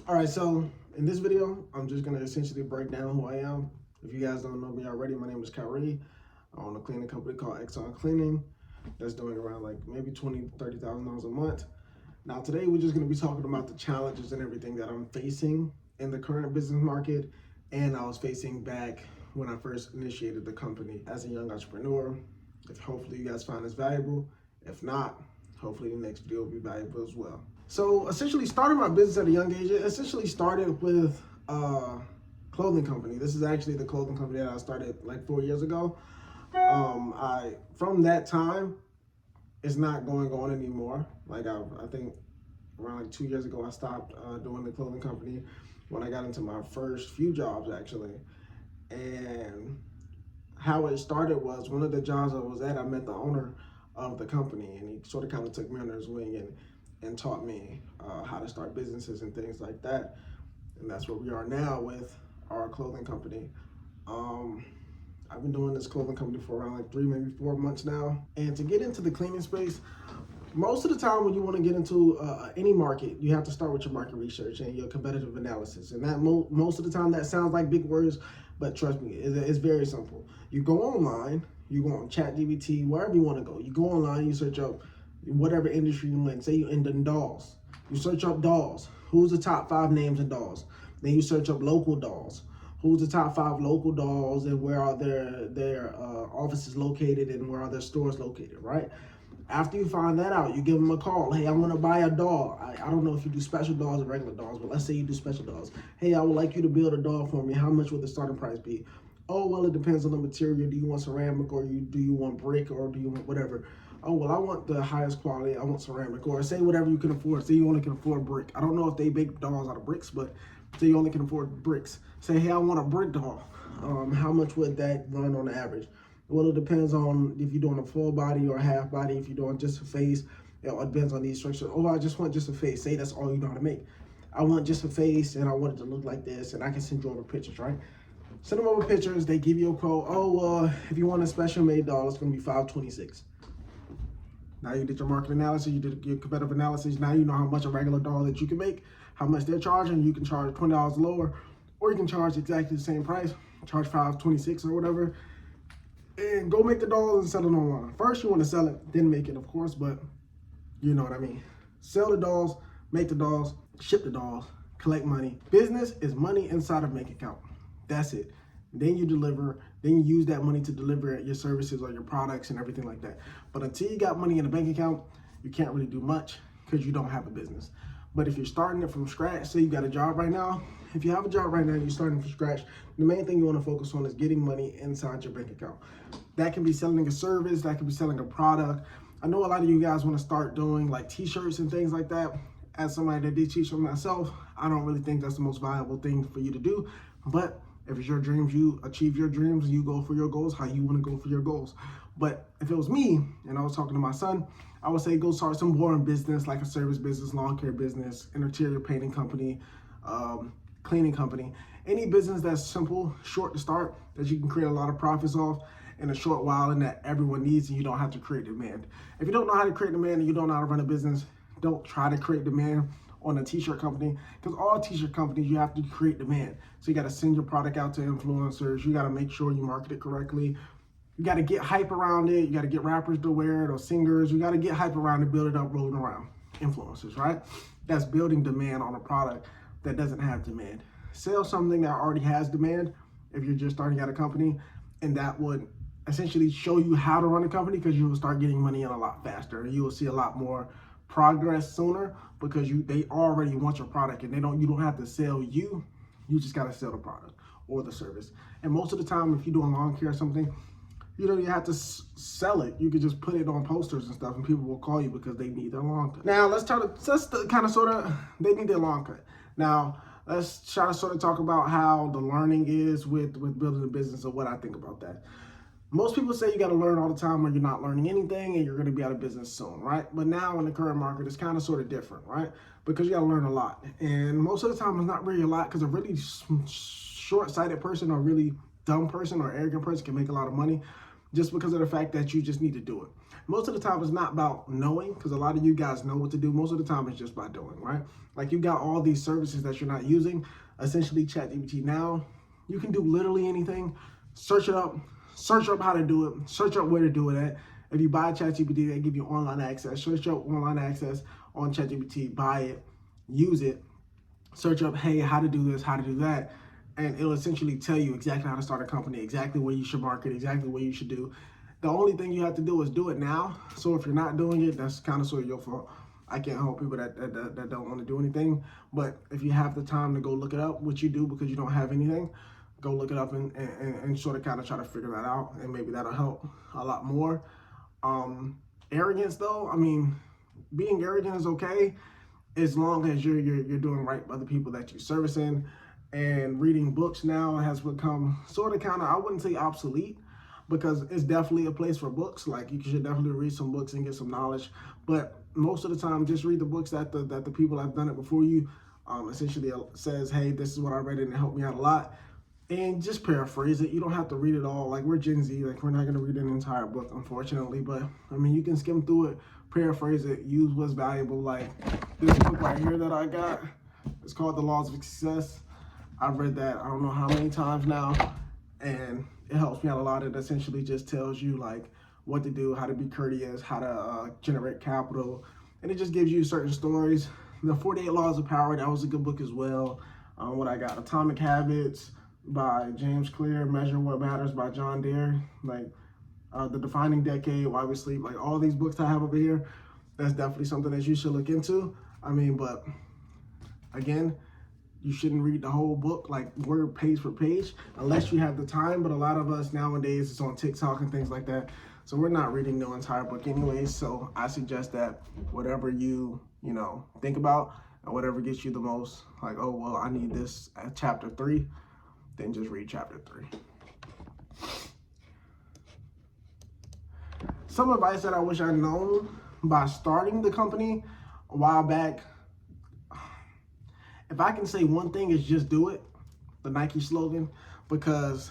All right, so in this video, I'm just gonna essentially break down who I am. If you guys don't know me already, my name is Kari. I own a cleaning company called Exxon Cleaning that's doing around like maybe $20,000 to $30,000 a month. Now today we're just gonna be talking about the challenges and everything that I'm facing in the current business market, and I was facing back when I first initiated the company as a young entrepreneur. If hopefully you guys find this valuable. If not, hopefully the next video will be valuable as well. So essentially starting my business at a young age, it essentially started with a clothing company. This is actually the clothing company that I started like 4 years ago. From that time, it's not going on anymore. Like I think around like 2 years ago, I stopped doing the clothing company when I got into my first few jobs actually. And how it started was one of the jobs I was at, I met the owner of the company, and he sort of kind of took me under his wing and taught me how to start businesses and things like that. And that's where we are now with our clothing company. I've been doing this clothing company for around like 3, maybe 4 months now. And to get into the cleaning space, most of the time when you want to get into any market, you have to start with your market research and your competitive analysis. And that most of the time that sounds like big words, but trust me, it's very simple. You go online, you go on ChatGPT, wherever you want to go. You go online, you search up whatever industry you're in. Say you're in dolls. You search up dolls. Who's the top 5 names in dolls? Then you search up local dolls. Who's the top 5 local dolls, and where are their offices located, and where are their stores located, right? After you find that out, you give them a call. Hey, I want to buy a doll. I don't know if you do special dolls or regular dolls, but let's say you do special dolls. Hey, I would like you to build a doll for me. How much would the starting price be? Oh, well, it depends on the material. Do you want ceramic, or do you want brick, or do you want whatever? Oh, well, I want the highest quality. I want ceramic, or say whatever you can afford. Say you only can afford brick. I don't know if they make dolls out of bricks, but say you only can afford bricks. Say, hey, I want a brick doll. How much would that run on average? Well, it depends on if you're doing a full body or a half body. If you're doing just a face, it depends on the instructions. Oh, I just want just a face. Say that's all you know how to make. I want just a face, and I want it to look like this, and I can send you over pictures, right? Send them over pictures. They give you a quote. Oh, if you want a special made doll, it's going to be $526. Now you did your market analysis, you did your competitive analysis. Now you know how much a regular doll that you can make, how much they're charging. You can charge $20 lower, or you can charge exactly the same price, charge $526 or whatever, and go make the dolls and sell it online. First, you want to sell it, then make it, of course, but you know what I mean. Sell the dolls, make the dolls, ship the dolls, collect money. Business is money inside a bank account. That's it. Then you deliver, then you use that money to deliver your services or your products and everything like that. But until you got money in a bank account, you can't really do much because you don't have a business. But if you're starting it from scratch, say you got a job right now, if you have a job right now and you're starting from scratch, the main thing you want to focus on is getting money inside your bank account. That can be selling a service, that can be selling a product. I know a lot of you guys want to start doing like t-shirts and things like that. As somebody that did t-shirts myself, I don't really think that's the most valuable thing for you to do. But if it's your dreams, you achieve your dreams, you go for your goals, how you want to go for your goals. But if it was me and I was talking to my son, I would say go start some boring business like a service business, lawn care business, interior painting company, cleaning company. Any business that's simple, short to start, that you can create a lot of profits off in a short while and that everyone needs, and you don't have to create demand. If you don't know how to create demand and you don't know how to run a business, don't try to create demand on a t-shirt company, because all t-shirt companies, you have to create demand. So you got to send your product out to influencers. You got to make sure you market it correctly. You got to get hype around it. You got to get rappers to wear it or singers. You got to get hype around it, build it up, rolling around. Influencers, right? That's building demand on a product that doesn't have demand. Sell something that already has demand if you're just starting out a company, and that would essentially show you how to run a company, because you will start getting money in a lot faster. You will see a lot more progress sooner because they already want your product, and you don't have to sell you just got to sell the product or the service. And most of the time, if you're doing lawn care or something, you don't even have to sell it. You can just put it on posters and stuff, and people will call you because they need their lawn cut. Now let's they need their lawn cut. Now let's try to sort of talk about how the learning is with building a business, or what I think about that. Most people say you got to learn all the time or you're not learning anything and you're going to be out of business soon, right? But now in the current market, it's kind of sort of different, right? Because you got to learn a lot. And most of the time, it's not really a lot, because a really short-sighted person or really dumb person or arrogant person can make a lot of money. just because of the fact that you just need to do it. Most of the time it's not about knowing, because a lot of you guys know what to do. Most of the time it's just by doing, right? Like you got all these services that you're not using. Essentially ChatGPT now, you can do literally anything. Search up how to do it, search up where to do it at. If you buy ChatGPT, they give you online access. Search up online access on ChatGPT, buy it, use it, search up, hey, how to do this, how to do that, and it'll essentially tell you exactly how to start a company, exactly what you should market, exactly what you should do. The only thing you have to do is do it now. So if you're not doing it, that's kind of sort of your fault. I can't help people that don't want to do anything. But if you have the time to go look it up, which you do because you don't have anything, go look it up and sort of kind of try to figure that out, and maybe that'll help a lot more. Arrogance though, I mean, being arrogant is okay as long as you're doing right by the people that you're servicing. And reading books now has become sort of kind of, I wouldn't say obsolete, because it's definitely a place for books. Like you should definitely read some books and get some knowledge, but most of the time just read the books that the people have done it before you essentially says, hey, this is what I read and it helped me out a lot. And just paraphrase it. You don't have to read it all. Like we're Gen Z, like we're not gonna read an entire book, unfortunately. But I mean, you can skim through it, paraphrase it, use what's valuable. Like this book right here that I got, it's called The Laws of Success. I've read that I don't know how many times now, and it helps me out a lot. It essentially just tells you like what to do, how to be courteous, how to generate capital, and it just gives you certain stories. The 48 Laws of Power, that was a good book as well. What I got, Atomic Habits by James Clear, Measure What Matters by John Deere, like The Defining Decade, Why We Sleep, like all these books I have over here, that's definitely something that you should look into. I mean, but again, you shouldn't read the whole book, like word page for page, unless you have the time. But a lot of us nowadays, it's on TikTok and things like that. So we're not reading the entire book anyways. So I suggest that whatever you think about and whatever gets you the most, like, oh, well, I need this at chapter 3, then just read chapter 3. Some advice that I wish I'd known by starting the company a while back. If I can say one thing, is just do it, the Nike slogan, because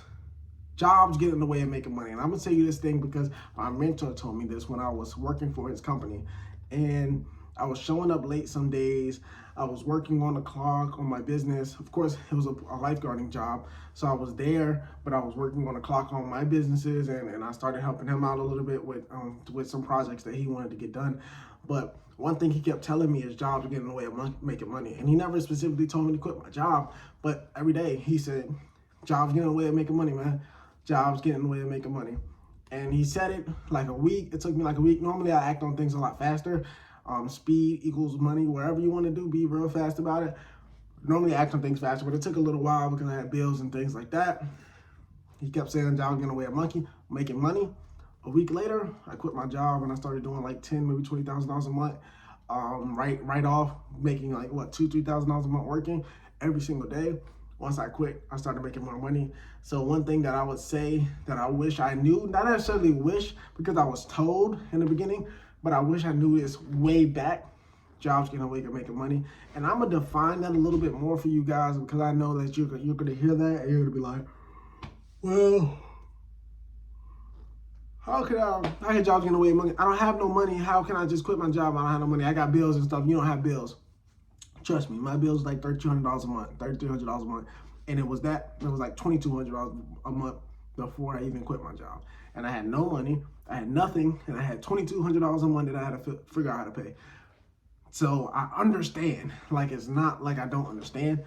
jobs get in the way of making money. And I'm gonna tell you this thing because my mentor told me this when I was working for his company, and I was showing up late some days. I was working on the clock on my business. Of course, it was a lifeguarding job, so I was there, but I was working on the clock on my businesses, and I started helping him out a little bit with some projects that he wanted to get done. But one thing he kept telling me is jobs are getting in the way of making money. And he never specifically told me to quit my job, but every day he said, jobs getting in the way of making money, man. Jobs getting in the way of making money. And he said it like a week. It took me like a week. Normally I act on things a lot faster. Speed equals money. Wherever you want to do, be real fast about it. Normally I act on things faster, but it took a little while because I had bills and things like that. He kept saying jobs getting in the way of making money. A week later, I quit my job and I started doing like $10,000, maybe $20,000 a month. Right off, making like $2,000-3,000 a month working every single day. Once I quit, I started making more money. So one thing that I would say that I wish I knew, not necessarily wish because I was told in the beginning, but I wish I knew this way back. Jobs getting away from making money. And I'm gonna define that a little bit more for you guys, because I know that you're gonna hear that and you're gonna be like, well, how can jobs get away with money? I don't have no money. How can I just quit my job? I don't have no money. I got bills and stuff. You don't have bills. Trust me, my bills like $3,200 a month, $3,300 a month. And it was like $2,200 a month before I even quit my job. And I had no money. I had nothing. And I had $2,200 a month that I had to figure out how to pay. So I understand. Like, it's not like I don't understand.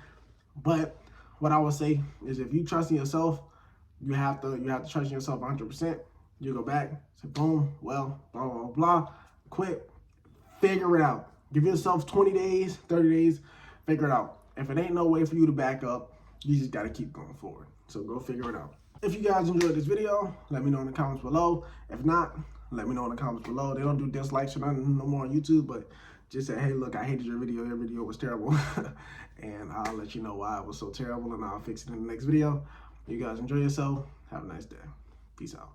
But what I would say is, if you trust in yourself, you have to trust in yourself 100%. You go back, say, boom, well, blah, blah, blah, quit, figure it out. Give yourself 20 days, 30 days, figure it out. If it ain't no way for you to back up, you just got to keep going forward. So go figure it out. If you guys enjoyed this video, let me know in the comments below. If not, let me know in the comments below. They don't do dislikes or nothing no more on YouTube, but just say, hey, look, I hated your video. Your video was terrible. And I'll let you know why it was so terrible, and I'll fix it in the next video. You guys enjoy yourself. Have a nice day. Peace out.